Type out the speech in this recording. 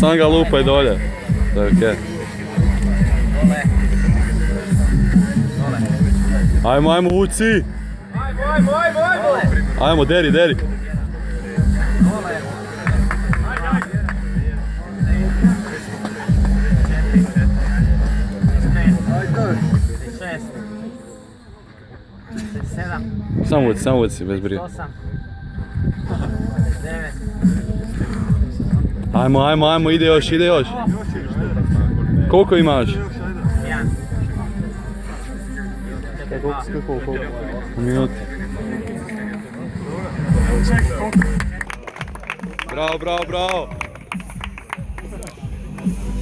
Sam ga lupaj dolje. To je okej. Ajmo, ajmo, Vuci! Ajmo, deri, deri! Samo Vuci, bez brige. Ajmo, ajmo, ajmo, ide još, ide još. Koliko imaš? Minuti. Bravo, bravo, bravo.